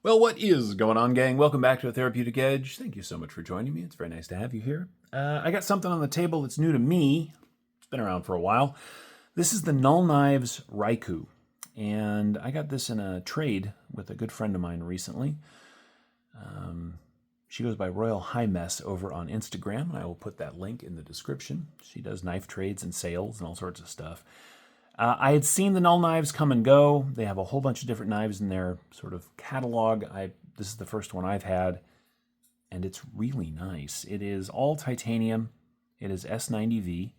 Well, what is going on, gang? Welcome back to A Therapeutic Edge. Thank you so much for joining me. It's very nice to have you here. I got something on the table that's new to me. It's been around for a while. This is the Null Knives Raikou, and I got this in a trade with a good friend of mine recently. She goes by Royal High Mess over on Instagram, and I will put that link in the description. She does knife trades and sales and all sorts of stuff. I had seen the Null Knives come and go. They have a whole bunch of different knives in their sort of catalog. This is the first one I've had, and it's really nice. It is all titanium. It is S90V.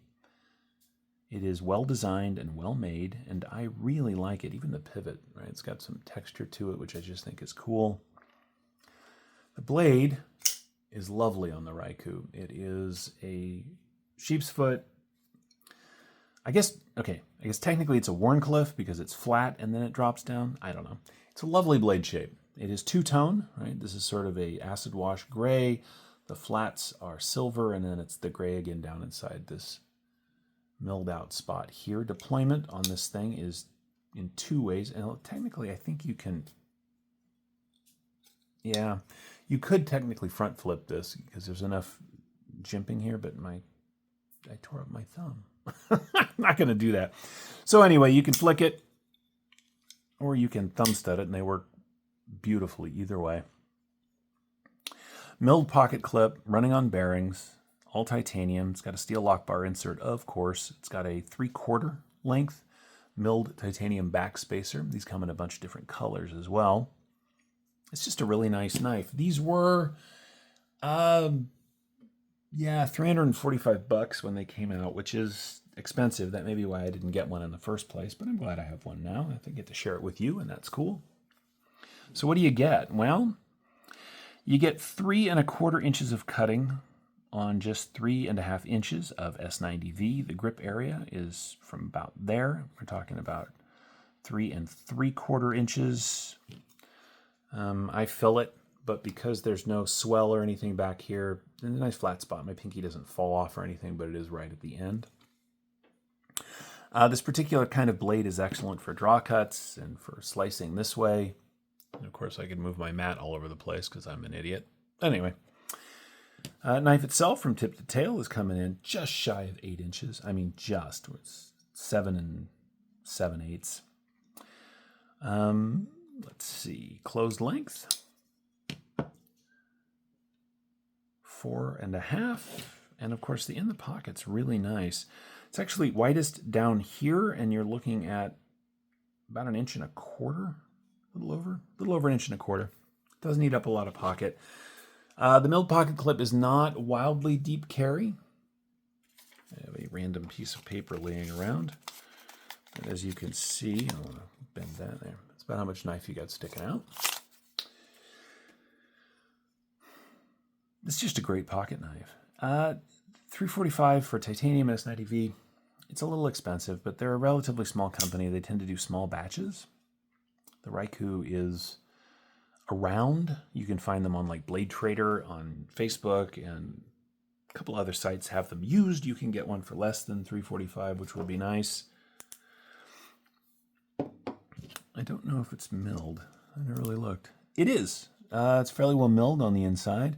It is well designed and well made, and I really like it. Even the pivot, right? It's got some texture to it, which I just think is cool. The blade is lovely on the Raikou. It is a sheep's foot. I guess technically it's a Wharncliffe because it's flat and then it drops down. I don't know. It's a lovely blade shape. It is two-tone, right? This is sort of a acid wash gray. The flats are silver, and then it's the gray again down inside this milled out spot here. Deployment on this thing is in two ways. And technically, I think you can, yeah, you could technically front flip this because there's enough jimping here, but I tore up my thumb. I'm not going to do that. So anyway, you can flick it or you can thumb stud it, and they work beautifully either way. Milled pocket clip, running on bearings, all titanium. It's got a steel lock bar insert, of course. It's got a 3/4 length milled titanium back spacer. These come in a bunch of different colors as well. It's just a really nice knife. These were, $345 when they came out, which is expensive. That may be why I didn't get one in the first place, but I'm glad I have one now. I get to share it with you, and that's cool. So what do you get? Well, you get 3¼ inches of cutting on just 3½ inches of S90V. The grip area is from about there. We're talking about 3¾ inches. I fill it, but because there's no swell or anything back here, there's a nice flat spot. My pinky doesn't fall off or anything, but it is right at the end. This particular kind of blade is excellent for draw cuts and for slicing this way. And of course, I can move my mat all over the place because I'm an idiot. Anyway, knife itself from tip to tail is coming in just shy of 8 inches. I mean, just. It's 7 7/8. Let's see. Closed length. 4½. And of course, the in the pocket's really nice. It's actually widest down here, and you're looking at about 1¼ inches, a little over 1¼ inches. It doesn't eat up a lot of pocket. The milled pocket clip is not wildly deep carry. I have a random piece of paper laying around. And as you can see, I want to bend that there. That's about how much knife you got sticking out. It's just a great pocket knife. $345 for titanium S90V. It's a little expensive, but they're a relatively small company. They tend to do small batches. The Raikou is around. You can find them on like Blade Trader on Facebook, and a couple other sites have them used. You can get one for less than $345, which will be nice. I don't know if it's milled. I never really looked. It is. It's fairly well milled on the inside.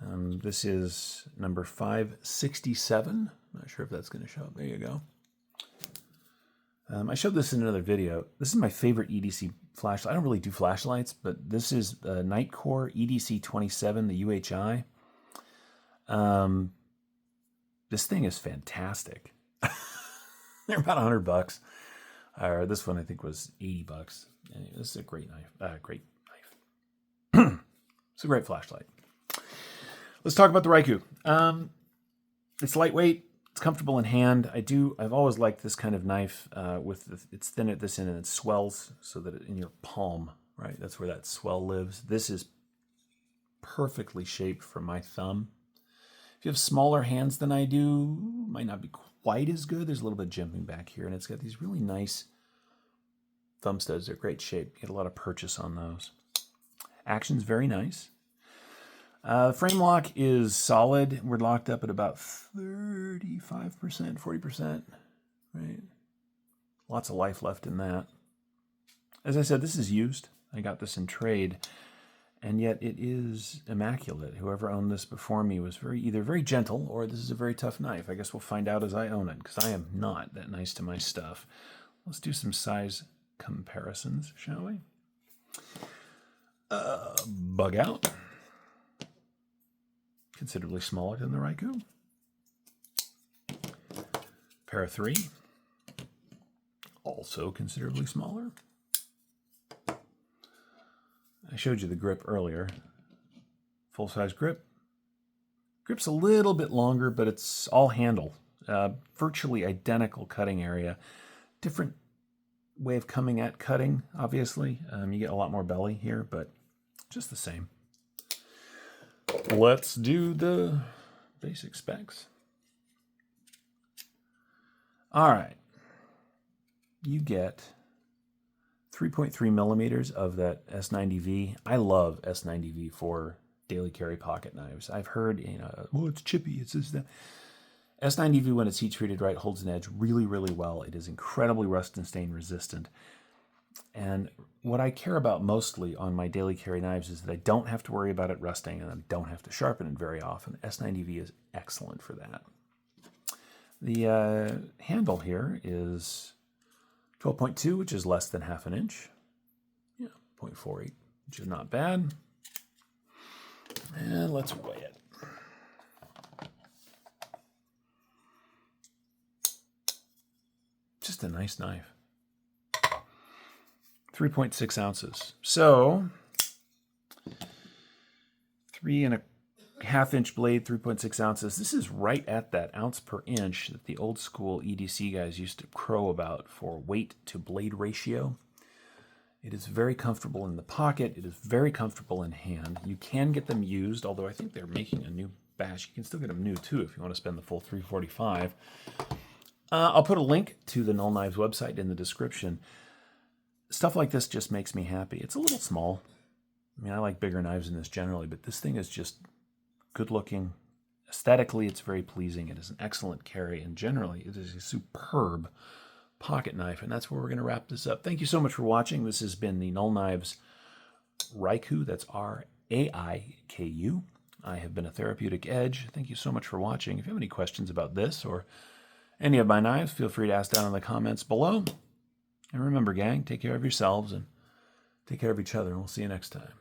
This is number 567. I'm not sure if that's going to show up. There you go. I showed this in another video. This is my favorite EDC flashlight. I don't really do flashlights, but this is a Nightcore EDC 27, the UHI. This thing is fantastic. They're about $100. Or this one I think was $80. Anyway, this is a great knife. It's a great flashlight. Let's talk about the Raikou. It's lightweight. It's comfortable in hand. I've always liked this kind of knife it's thin at this end and it swells so that in your palm, right? That's where that swell lives. This is perfectly shaped for my thumb. If you have smaller hands than I do, it might not be quite as good. There's a little bit of jimping back here, and it's got these really nice thumb studs. They're great shape. You get a lot of purchase on those. Action's very nice. Frame lock is solid. We're locked up at about 35%, 40%, right? Lots of life left in that. As I said, this is used. I got this in trade, and yet it is immaculate. Whoever owned this before me was either very gentle or this is a very tough knife. I guess we'll find out as I own it, because I am not that nice to my stuff. Let's do some size comparisons, shall we? Bug out. Considerably smaller than the Raikou. Para 3. Also considerably smaller. I showed you the grip earlier. Full-size grip. Grip's a little bit longer, but it's all handle. Virtually identical cutting area. Different way of coming at cutting, obviously. You get a lot more belly here, but just the same. Let's do the basic specs. All right. You get 3.3 millimeters of that S90V. I love S90V for daily carry pocket knives. I've heard, oh, it's chippy, it's this, that. S90V, when it's heat treated right, holds an edge really, really well. It is incredibly rust and stain resistant. And what I care about mostly on my daily carry knives is that I don't have to worry about it rusting and I don't have to sharpen it very often. S90V is excellent for that. The handle here is 12.2, which is less than half an inch. Yeah, 0.48, which is not bad. And let's weigh it. Just a nice knife. 3.6 ounces. So, 3.5 inch blade, 3.6 ounces. This is right at that ounce per inch that the old school EDC guys used to crow about for weight to blade ratio. It is very comfortable in the pocket. It is very comfortable in hand. You can get them used, although I think they're making a new batch. You can still get them new too if you want to spend the full $345. I'll put a link to the Null Knives website in the description. Stuff like this just makes me happy. It's a little small. I mean, I like bigger knives than this generally, but this thing is just good looking. Aesthetically, it's very pleasing. It is an excellent carry, and generally, it is a superb pocket knife, and that's where we're going to wrap this up. Thank you so much for watching. This has been the Null Knives Raikou. That's R-A-I-K-U. I have been a Therapeutic Edge. Thank you so much for watching. If you have any questions about this or any of my knives, feel free to ask down in the comments below. And remember, gang, take care of yourselves and take care of each other, and we'll see you next time.